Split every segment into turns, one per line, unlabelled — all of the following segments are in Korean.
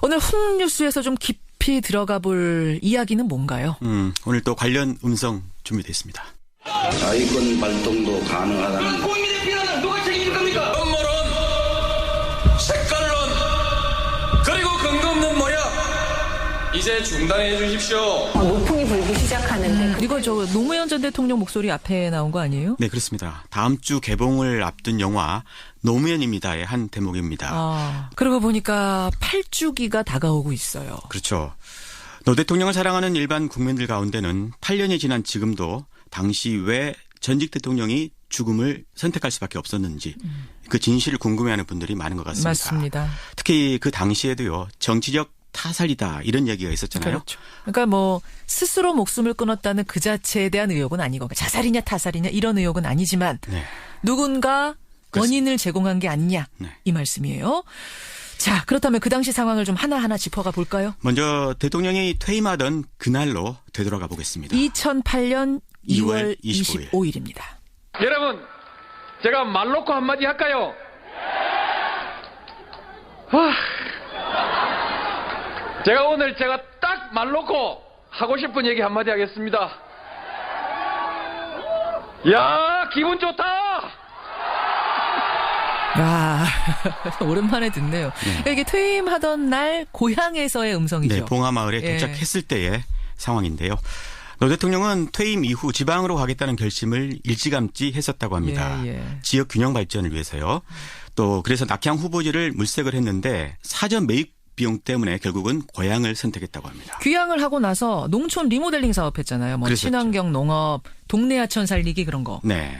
오늘 홍뉴스에서 좀 깊이 들어가 볼 이야기는 뭔가요?
오늘 또 관련 음성 준비되어 있습니다.
자위권 발동도 가능하다는
국민의 비난은 누가 책임질 겁니까? 음모론, 색깔론, 그리고 근거 없는 모략 이제 중단해 주십시오.
노풍이 불기 시작하는데
이거 저 노무현 전 대통령 목소리 앞에 나온 거 아니에요?
네, 그렇습니다. 다음 주 개봉을 앞둔 영화 노무현입니다의 한 대목입니다.
그러고 보니까 8주기가 다가오고 있어요.
그렇죠. 노 대통령을 사랑하는 일반 국민들 가운데는 8년이 지난 지금도 당시 왜 전직 대통령이 죽음을 선택할 수밖에 없었는지 그 진실을 궁금해하는 분들이 많은 것 같습니다.
맞습니다.
특히 그 당시에도요. 정치적 타살이다 이런 얘기가 있었잖아요.
그렇죠. 그러니까 뭐 스스로 목숨을 끊었다는 그 자체에 대한 의혹은 아니고 자살이냐 타살이냐 이런 의혹은 아니지만
네.
누군가 원인을 제공한 게 아니냐
네.
이 말씀이에요. 자, 그렇다면 그 당시 상황을 좀 하나하나 짚어가 볼까요?
먼저 대통령이 퇴임하던 그날로 되돌아가 보겠습니다.
2008년 2월
2월 25일.
25일입니다.
여러분, 제가 말 놓고 한마디 할까요? 제가 오늘 딱 말 놓고 하고 싶은 얘기 한마디 하겠습니다. 야, 기분 좋다!
오랜만에 듣네요. 그러니까 이게 퇴임하던 날 고향에서의 음성이죠.
네, 봉하마을에
예.
도착했을 때의 상황인데요. 노 대통령은 퇴임 이후 지방으로 가겠다는 결심을 일찌감치 했었다고 합니다.
예.
지역 균형 발전을 위해서요. 또 그래서 낙향 후보지를 물색을 했는데 사전 매입 비용 때문에 결국은 고향을 선택했다고 합니다.
귀향을 하고 나서 농촌 리모델링 사업했잖아요. 뭐
그랬었죠.
친환경 농업, 동네 하천 살리기 그런 거.
네.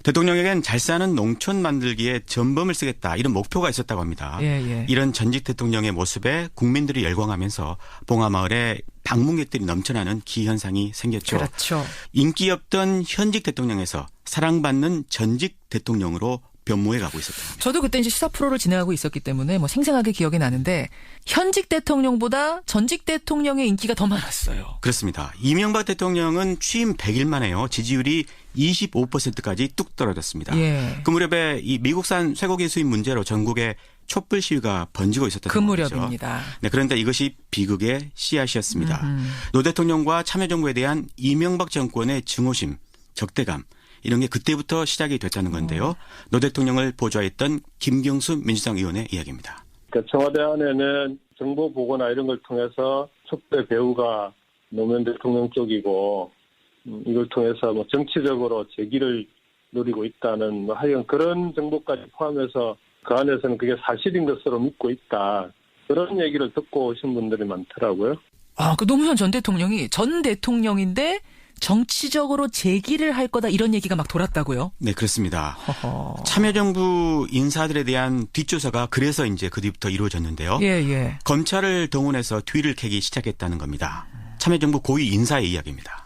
대통령에겐 잘 사는 농촌 만들기에 전범을 쓰겠다 이런 목표가 있었다고 합니다.
예.
이런 전직 대통령의 모습에 국민들이 열광하면서 봉하마을에 방문객들이 넘쳐나는 기현상이 생겼죠.
그렇죠.
인기 없던 현직 대통령에서 사랑받는 전직 대통령으로 변모해 가고 있었다.
저도 그때 이제 시사 프로를 진행하고 있었기 때문에 뭐 생생하게 기억이 나는데 현직 대통령보다 전직 대통령의 인기가 더 많았어요.
그렇습니다. 이명박 대통령은 취임 100일 만에요. 지지율이 25%까지 뚝 떨어졌습니다.
예.
그 무렵에 이 미국산 쇠고기 수입 문제로 전국에 촛불 시위가 번지고 있었던
그
상황이죠.
무렵입니다.
네, 그런데 이것이 비극의 씨앗이었습니다. 노 대통령과 참여정부에 대한 이명박 정권의 증오심, 적대감 이런 게 그때부터 시작이 됐다는 건데요. 노 대통령을 보좌했던 김경수 민주당 의원의 이야기입니다.
그러니까 청와대 안에는 정보 보고나 이런 걸 통해서 촛대 배후가 노무현 대통령 쪽이고 이걸 통해서 뭐 정치적으로 재기를 노리고 있다는 하여간 그런 정보까지 포함해서 그 안에서는 그게 사실인 것으로 믿고 있다. 그런 얘기를 듣고 오신 분들이 많더라고요.
그 노무현 전 대통령이 전 대통령인데 정치적으로 재기를 할 거다 이런 얘기가 막 돌았다고요?
네, 그렇습니다. 참여정부 인사들에 대한 뒷조사가 그래서 이제 그 뒤부터 이루어졌는데요.
예.
검찰을 동원해서 뒤를 캐기 시작했다는 겁니다. 참여정부 고위 인사의 이야기입니다.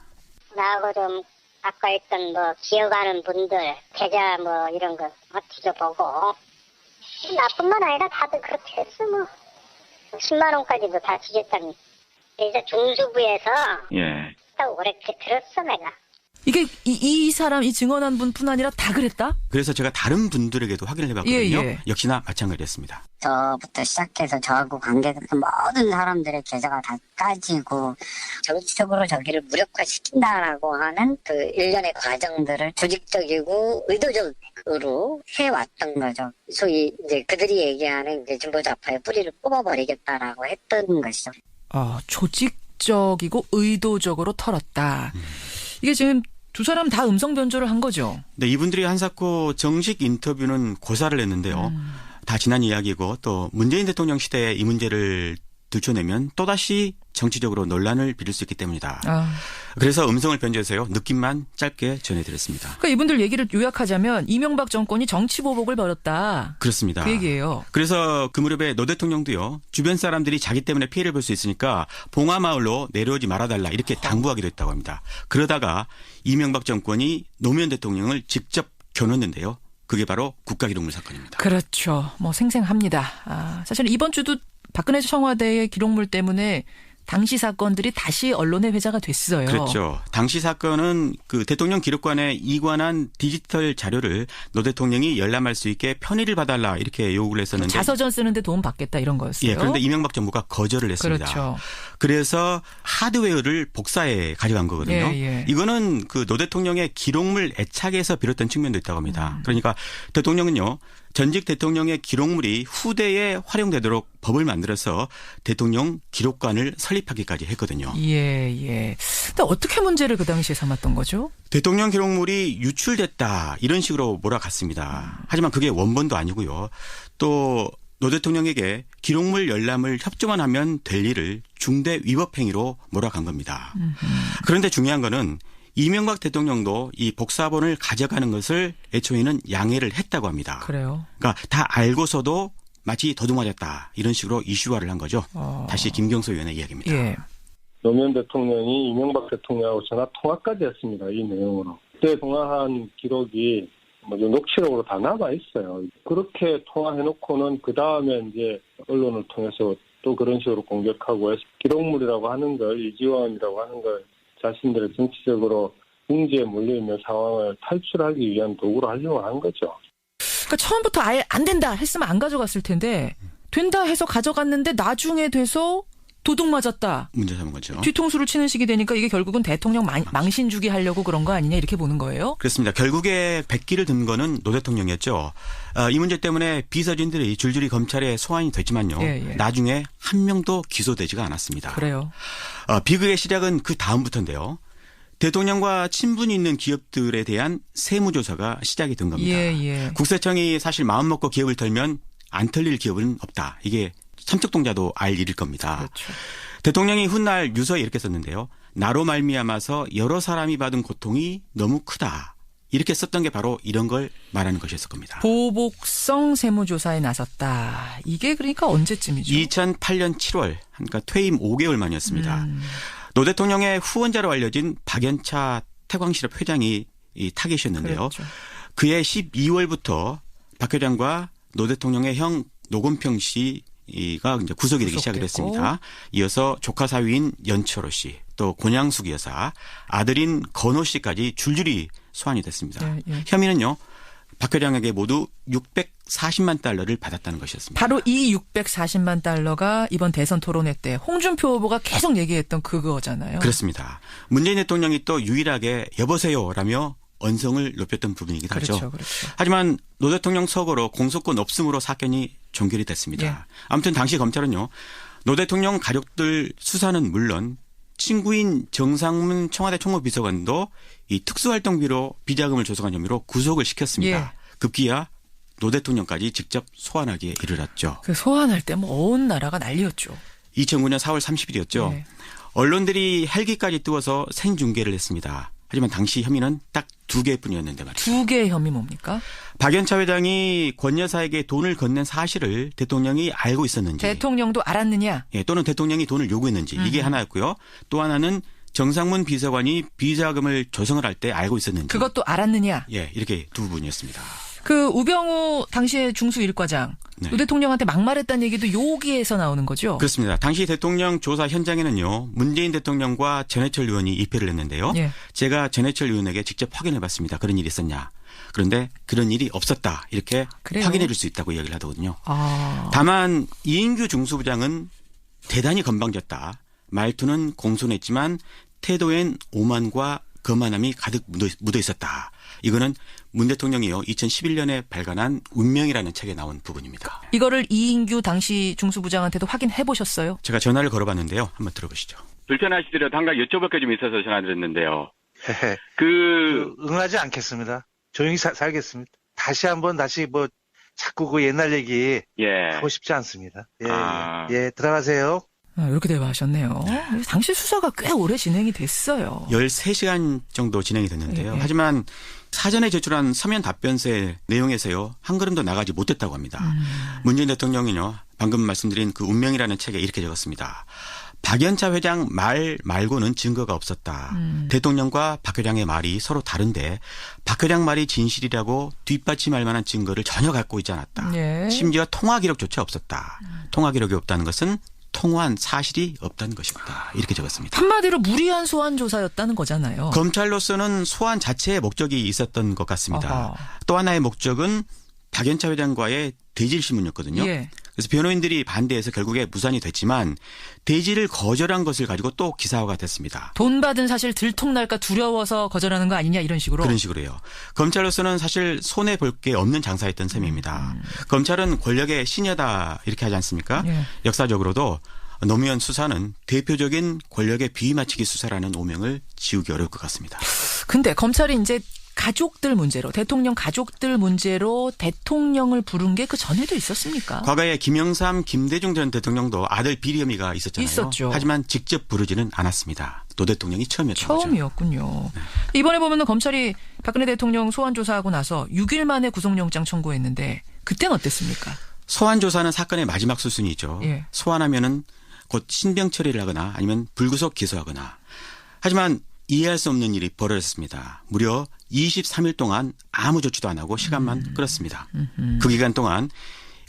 나하고 좀 아까 있던 뭐 기억하는 분들 계좌 뭐 이런 거 뒤져보고 나뿐만 아니라 다들 그렇게 했어 뭐 10만 원까지도 다 뒤졌다니. 이제 중수부에서 딱 오래 들었어 내가.
이게 이 사람 이 증언한 분뿐 아니라 다 그랬다?
그래서 제가 다른 분들에게도 확인을 해봤거든요.
예.
역시나 마찬가지였습니다.
저부터 시작해서 저하고 관계됐던 모든 사람들의 계좌가 다 까지고 정치적으로 저기를 무력화시킨다라고 하는 그 일련의 과정들을 조직적이고 의도적으로 해왔던 거죠. 소위 이제 그들이 얘기하는 이제 진보좌파의 뿌리를 뽑아버리겠다라고 했던 것이죠.
조직적이고 의도적으로 털었다. 이게 지금 두 사람 다 음성 변조를 한 거죠?
네, 이분들이 한사코 정식 인터뷰는 고사를 했는데요. 다 지난 이야기고 또 문재인 대통령 시대에 이 문제를 들춰내면 또다시 정치적으로 논란을 빚을 수 있기 때문이다. 그래서 음성을 변조해서요. 느낌만 짧게 전해드렸습니다.
그러니까 이분들 얘기를 요약하자면 이명박 정권이 정치 보복을 벌였다.
그렇습니다.
그 얘기예요.
그래서 그 무렵에 노 대통령도요. 주변 사람들이 자기 때문에 피해를 볼 수 있으니까 봉하마을로 내려오지 말아달라 이렇게 당부하기도 했다고 합니다. 그러다가 이명박 정권이 노무현 대통령을 직접 겨눴는데요. 그게 바로 국가기록물 사건입니다.
그렇죠. 뭐 생생합니다. 사실 이번 주도 박근혜 청와대의 기록물 때문에 당시 사건들이 다시 언론의 회자가 됐어요.
그렇죠. 당시 사건은 그 대통령 기록관에 이관한 디지털 자료를 노 대통령이 열람할 수 있게 편의를 봐달라 이렇게 요구를 했었는데
자서전 쓰는데 도움 받겠다 이런 거였어요.
예, 그런데 이명박 정부가 거절을 했습니다.
그렇죠.
그래서 하드웨어를 복사해 가져간 거거든요.
예.
이거는 그 노 대통령의 기록물 애착에서 비롯된 측면도 있다고 합니다. 그러니까 대통령은요. 전직 대통령의 기록물이 후대에 활용되도록 법을 만들어서 대통령 기록관을 설립하기까지 했거든요.
예. 근데 어떻게 문제를 그 당시에 삼았던 거죠?
대통령 기록물이 유출됐다 이런 식으로 몰아갔습니다. 하지만 그게 원본도 아니고요. 또 노 대통령에게 기록물 열람을 협조만 하면 될 일을 중대 위법 행위로 몰아간 겁니다. 그런데 중요한 거는 이명박 대통령도 이 복사본을 가져가는 것을 애초에는 양해를 했다고 합니다.
그래요.
그러니까 다 알고서도 마치 도둑맞았다 이런 식으로 이슈화를 한 거죠. 다시 김경수 의원의 이야기입니다.
예.
노무현 대통령이 이명박 대통령하고 전화 통화까지 했습니다. 이 내용으로. 그때 통화한 기록이 녹취록으로 다 남아 있어요. 그렇게 통화해놓고는 그 다음에 이제 언론을 통해서 또 그런 식으로 공격하고 기록물이라고 하는 걸 이지원이라고 하는 걸 자신들의 정치적으로 궁지에 몰려있는 상황을 탈출하기 위한 도구로 하려고 한 거죠.
그러니까 처음부터 아예 안 된다 했으면 안 가져갔을 텐데 된다 해서 가져갔는데 나중에 돼서 도둑 맞았다.
문제 삼은 거죠.
뒤통수를 치는 식이 되니까 이게 결국은 대통령 망신 주기 하려고 그런 거 아니냐 이렇게 보는 거예요?
그렇습니다. 결국에 백기를 든 거는 노 대통령이었죠. 이 문제 때문에 비서진들이 줄줄이 검찰에 소환이 됐지만요.
예.
나중에 한 명도 기소되지가 않았습니다.
그래요.
비극의 시작은 그 다음부터인데요. 대통령과 친분이 있는 기업들에 대한 세무조사가 시작이 된 겁니다.
예.
국세청이 사실 마음먹고 기업을 털면 안 털릴 기업은 없다. 이게 삼척동자도 알 일일 겁니다.
그렇죠.
대통령이 훗날 유서에 이렇게 썼는데요. 나로 말미암아서 여러 사람이 받은 고통이 너무 크다. 이렇게 썼던 게 바로 이런 걸 말하는 것이었을 겁니다.
보복성 세무조사에 나섰다. 이게 그러니까 언제쯤이죠?
2008년 7월, 그러니까 퇴임 5개월 만이었습니다. 노 대통령의 후원자로 알려진 박연차 태광실업 회장이 이 타겟이었는데요.
그렇죠.
그해 12월부터 박 회장과 노 대통령의 형 노건평 씨가 이제 구속이 되기 시작을 했습니다. 이어서 조카 사위인 연철호 씨, 또 권양숙 여사, 아들인 건호 씨까지 줄줄이 소환이 됐습니다.
예.
혐의는요. 박 회장에게 모두 640만 달러를 받았다는 것이었습니다.
바로 이 640만 달러가 이번 대선 토론회 때 홍준표 후보가 계속 얘기했던 그거잖아요.
그렇습니다. 문재인 대통령이 또 유일하게 여보세요라며 언성을 높였던 부분이기도 하죠.
그렇죠.
하지만 노 대통령 서거로 공소권 없음으로 사건이 종결이 됐습니다.
예.
아무튼 당시 검찰은요. 노 대통령 가족들 수사는 물론 친구인 정상문 청와대 총무비서관도 이 특수활동비로 비자금을 조성한 혐의로 구속을 시켰습니다.
예.
급기야 노 대통령까지 직접 소환하기에 이르렀죠.
그 소환할 때 뭐 온 나라가 난리였죠.
2009년 4월 30일이었죠.
예.
언론들이 헬기까지 띄워서 생중계를 했습니다. 하지만 당시 혐의는 딱 2개뿐이었는데 말이죠.
2개의 혐의 뭡니까?
박연차 회장이 권 여사에게 돈을 건넨 사실을 대통령이 알고 있었는지.
대통령도 알았느냐?
예, 또는 대통령이 돈을 요구했는지. 이게 하나였고요. 또 하나는 정상문 비서관이 비자금을 조성을 할 때 알고 있었는지.
그것도 알았느냐?
예, 이렇게 두 부분이었습니다.
그 우병우 당시의 중수 1과장.
네.
노 대통령한테 막말했다는 얘기도 여기에서 나오는 거죠?
그렇습니다. 당시 대통령 조사 현장에는요. 문재인 대통령과 전해철 의원이 입회를 했는데요.
예.
제가 전해철 의원에게 직접 확인해 봤습니다. 그런 일이 있었냐. 그런데 그런 일이 없었다. 이렇게
그래요?
확인해 줄 수 있다고 이야기를 하더군요.
아.
다만 이인규 중수부장은 대단히 건방졌다. 말투는 공손했지만 태도엔 오만과 거만함이 가득 묻어 있었다. 이거는 문 대통령이요 2011년에 발간한 운명이라는 책에 나온 부분입니다.
이거를 이인규 당시 중수부장한테도 확인해 보셨어요?
제가 전화를 걸어봤는데요. 한번 들어보시죠.
불편하시더라도 한 가지 여쭤볼 게 좀 있어서 전화드렸는데요.
응하지 않겠습니다. 조용히 살겠습니다. 다시 자꾸 그 옛날 얘기 하고 싶지 않습니다. 예, 들어가세요.
이렇게 대화하셨네요. 당시 수사가 꽤 오래 진행이 됐어요.
13시간 정도 진행이 됐는데요.
예.
하지만 사전에 제출한 서면 답변서의 내용에서요. 한 걸음도 나가지 못했다고 합니다. 문재인 대통령이요. 방금 말씀드린 그 운명이라는 책에 이렇게 적었습니다. 박연차 회장 말 말고는 증거가 없었다. 대통령과 박 회장의 말이 서로 다른데 박 회장 말이 진실이라고 뒷받침할 만한 증거를 전혀 갖고 있지 않았다.
예.
심지어 통화 기록조차 없었다. 통화 기록이 없다는 것은 통화한 사실이 없다는 것입니다. 이렇게 적었습니다.
한마디로 무리한 소환 조사였다는 거잖아요.
검찰로서는 소환 자체의 목적이 있었던 것 같습니다.
아하.
또 하나의 목적은 박연차 회장과의 대질 신문이었거든요.
예.
그래서 변호인들이 반대해서 결국에 무산이 됐지만 대질을 거절한 것을 가지고 또 기사화가 됐습니다.
돈 받은 사실 들통날까 두려워서 거절하는 거 아니냐 이런 식으로.
그런 식으로요. 검찰로서는 사실 손해볼 게 없는 장사였던 셈입니다. 검찰은 권력의 신여다 이렇게 하지 않습니까?
예.
역사적으로도 노무현 수사는 대표적인 권력의 비위맞추기 수사라는 오명을 지우기 어려울 것 같습니다.
근데 검찰이 이제 가족들 문제로 대통령 가족들 문제로 대통령을 부른 게 그 전에도 있었습니까?
과거에 김영삼, 김대중 전 대통령도 아들 비리 혐의가 있었잖아요.
있었죠.
하지만 직접 부르지는 않았습니다. 노 대통령이 처음이었던 거죠.
처음이었군요. 이번에 보면은 검찰이 박근혜 대통령 소환 조사하고 나서 6일 만에 구속영장 청구했는데 그때는 어땠습니까?
소환 조사는 사건의 마지막 수순이죠.
예.
소환하면은 곧 신병 처리를 하거나 아니면 불구속 기소하거나. 하지만 이해할 수 없는 일이 벌어졌습니다. 무려 23일 동안 아무 조치도 안 하고 시간만 끌었습니다. 그 기간 동안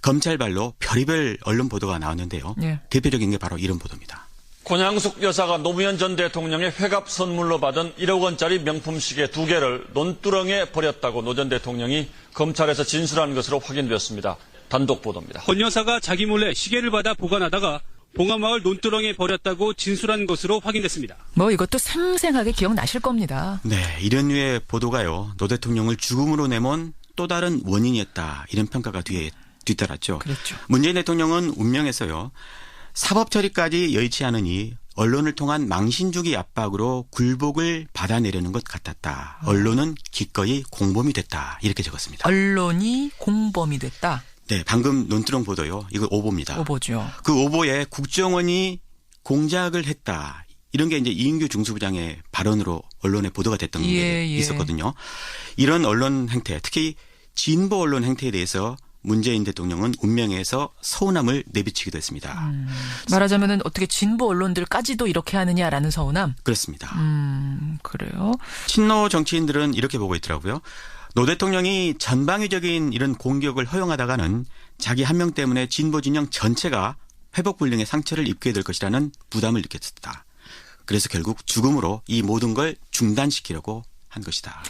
검찰발로 별의별 언론 보도가 나왔는데요.
예.
대표적인 게 바로 이런 보도입니다.
권양숙 여사가 노무현 전 대통령의 회갑 선물로 받은 1억 원짜리 명품 시계 2개를 논두렁에 버렸다고 노 전 대통령이 검찰에서 진술한 것으로 확인되었습니다. 단독 보도입니다.
권 여사가 자기 몰래 시계를 받아 보관하다가 봉하마을 논두렁에 버렸다고 진술한 것으로 확인됐습니다.
뭐 이것도 생생하게 기억나실 겁니다.
네, 이런 류의 보도가요. 노 대통령을 죽음으로 내몬 또 다른 원인이었다. 이런 평가가 뒤따랐죠.
그렇죠.
문재인 대통령은 운명에서요. 사법 처리까지 여의치 않으니 언론을 통한 망신 주기 압박으로 굴복을 받아내려는 것 같았다. 언론은 기꺼이 공범이 됐다. 이렇게 적었습니다.
언론이 공범이 됐다.
네, 방금 논두렁 보도요. 이거 오보입니다.
오보죠.
그 오보에 국정원이 공작을 했다. 이런 게 이제 이인규 중수부장의 발언으로 언론에 보도가 됐던 게 있었거든요. 이런 언론 행태, 특히 진보 언론 행태에 대해서 문재인 대통령은 운명에서 서운함을 내비치기도 했습니다.
말하자면은 어떻게 진보 언론들까지도 이렇게 하느냐라는 서운함?
그렇습니다.
그래요?
친노 정치인들은 이렇게 보고 있더라고요. 노 대통령이 전방위적인 이런 공격을 허용하다가는 자기 한 명 때문에 진보 진영 전체가 회복 불능의 상처를 입게 될 것이라는 부담을 느꼈다. 그래서 결국 죽음으로 이 모든 걸 중단시키려고 한 것이다.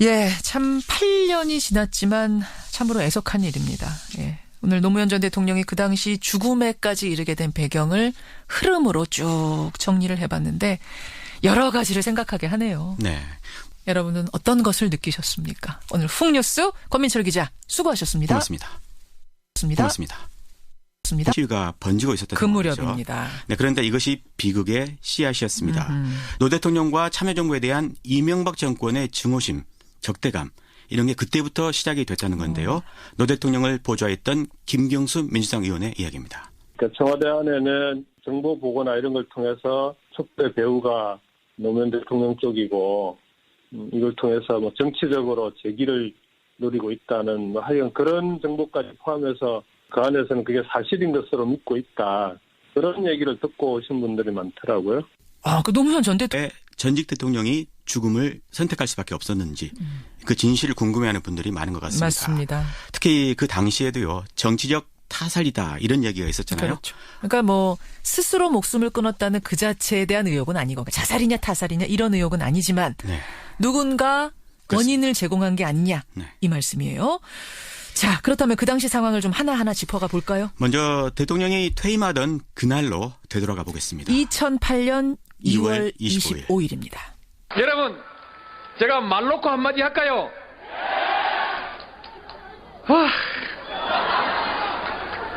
예, 참 8년이 지났지만 참으로 애석한 일입니다. 예. 오늘 노무현 전 대통령이 그 당시 죽음에까지 이르게 된 배경을 흐름으로 쭉 정리를 해봤는데 여러 가지를 생각하게 하네요.
네.
여러분은 어떤 것을 느끼셨습니까? 오늘 훅뉴스 권민철 기자 수고하셨습니다.
고맙습니다. 고맙습니다. 시위가 번지고 있었던
그 무렵입니다.
네, 그런데 이것이 비극의 씨앗이었습니다. 노 대통령과 참여정부에 대한 이명박 정권의 증오심, 적대감 이런 게 그때부터 시작이 됐다는 건데요. 노 대통령을 보좌했던 김경수 민주당 의원의 이야기입니다.
그러니까 청와대 안에는 정보 보고나 이런 걸 통해서 촛대 배후가 노무현 대통령 쪽이고 이걸 통해서 뭐 정치적으로 재기를 노리고 있다는 하여간 그런 정보까지 포함해서 그 안에서는 그게 사실인 것으로 믿고 있다. 그런 얘기를 듣고 오신 분들이 많더라고요.
아, 그 노무현 전 대통령.
전직 대통령이 죽음을 선택할 수밖에 없었는지 그 진실을 궁금해하는 분들이 많은 것 같습니다.
맞습니다.
특히 그 당시에도요. 정치적 타살이다 이런 얘기가 있었잖아요.
그렇죠. 그러니까 뭐 스스로 목숨을 끊었다는 그 자체에 대한 의혹은 아니고 자살이냐 타살이냐 이런 의혹은 아니지만
네.
누군가 원인을 제공한 게 아니냐 이 말씀이에요. 자, 그렇다면 그 당시 상황을 좀 하나하나 짚어가 볼까요?
먼저 대통령이 퇴임하던 그날로 되돌아가 보겠습니다.
2008년 2월 25일입니다.
여러분, 제가 말 놓고 한마디 할까요?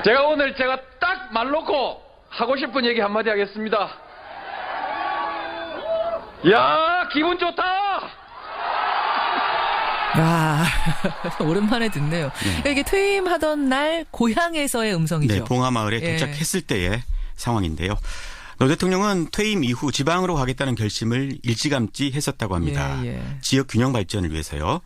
제가 오늘 딱 말 놓고 하고 싶은 얘기 한마디 하겠습니다. 야, 기분 좋다!
아, 오랜만에 듣네요. 네. 이게 퇴임하던 날 고향에서의 음성이죠.
네, 봉하마을에 도착했을 때의 상황인데요. 노 대통령은 퇴임 이후 지방으로 가겠다는 결심을 일찌감치 했었다고 합니다. 지역 균형 발전을 위해서요.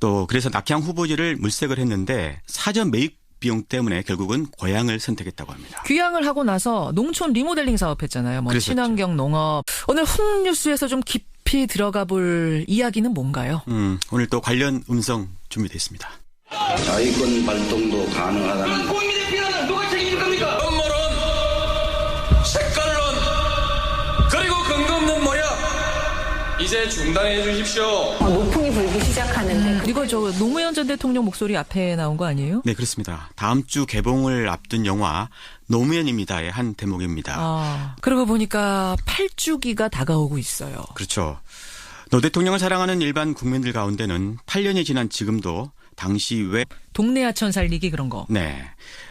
또 그래서 낙향 후보지를 물색을 했는데 사전 매입 비용 때문에 결국은 고향을 선택했다고 합니다.
귀향을 하고 나서 농촌 리모델링 사업했잖아요. 뭐 친환경 농업. 오늘 훅뉴스에서 좀 깊이 들어가 볼 이야기는 뭔가요?
오늘 또 관련 음성 준비되어 있습니다.
자위권 발동도 가능하다는
국민의 피해는 누가 책임질 겁니까? 음모론 색깔론 그리고 근거 없는 모략 이제 중단해 주십시오.
노풍이 불기 시작하는데
이거 저 노무현 전 대통령 목소리 앞에 나온 거 아니에요?
네, 그렇습니다. 다음 주 개봉을 앞둔 영화 노무현입니다의 한 대목입니다.
그러고 보니까 8주기가 다가오고 있어요.
그렇죠. 노 대통령을 사랑하는 일반 국민들 가운데는 8년이 지난 지금도 당시 왜
동네 하천 살리기 그런 거.
네.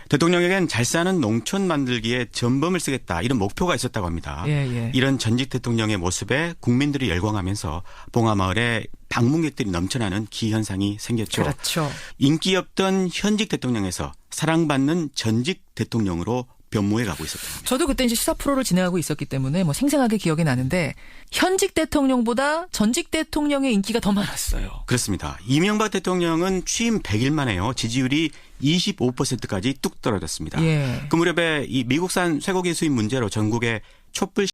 대통령에겐 잘 사는 농촌 만들기에 전범을 쓰겠다 이런 목표가 있었다고 합니다.
예.
이런 전직 대통령의 모습에 국민들이 열광하면서 봉하마을에 방문객들이 넘쳐나는 기현상이 생겼죠.
그렇죠.
인기 없던 현직 대통령에서 사랑받는 전직 대통령으로 변모해 가고 있었습니다.
저도 그때 이제 시사 프로를 진행하고 있었기 때문에 뭐 생생하게 기억이 나는데 현직 대통령보다 전직 대통령의 인기가 더 많았어요.
그렇습니다. 이명박 대통령은 취임 100일 만에요. 지지율이 25%까지 뚝 떨어졌습니다.
예.
그 무렵에 이 미국산 쇠고기 수입 문제로 전국에 촛불